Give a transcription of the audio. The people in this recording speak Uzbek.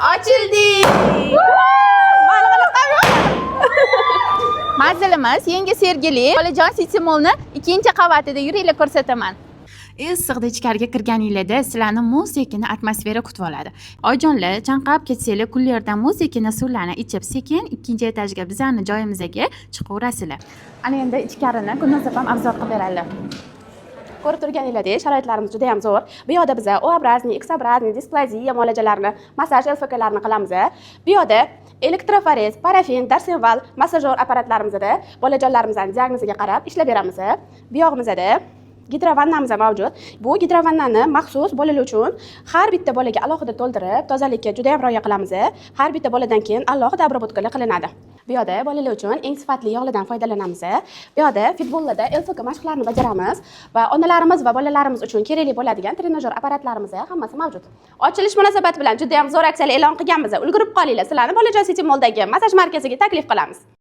Ochildik! Manzilimiz Yangi Sergeli Bolajon City Mall'ni 2-qavatida yuringlar ko'rsataman. Issiqda ichkariga kirganingizda sizlarni musiqali atmosfera kutib oladi. Oyijonlar, chanqab ketsanglar, kullerdan musiqali suvlarni ichib sekin 2-etajga bizani joyimizga chiqaverasizlar. Ana endi ichkarini Gulnazar obzor qilib beradi. Ko'rib turganingizdek, sharoitlarimiz juda ham zo'r. Bu yoqda biz O-obrazniy, X-obrazniy, displaziya muolajalarini, massaj LFK'larni qilamiz. Bu yoqda elektroforez, parafin, darsenval, massajyor apparatlarimizda bolajonlarimizning diagnoziga qarab ishlab beramiz. Bu yog'imizda gidrovannamiz mavjud. Bu gidrovannani maxsus bolalar uchun har bitta bolaga alohida to'ldirib, tozalikka juda ham rioya qilamiz. Har bitta boladan keyin alohida obработка qilinadi. Bu yoqda bolalar uchun eng sifatli yog'lardan foydalanamiz. Bu yoqda futbolda LFK mashqlarini bajaramiz va onalarimiz va bolalarimiz uchun kerakli bo'ladigan trenajyor apparatlarimiz hammasi mavjud. Ochilish munosabati bilan juda ham zo'r aksiyalar e'lon qilganmiz. Ulgurib qolinglar. Sizlarni Bolajon City Mall'dagi massaj markaziga taklif qilamiz.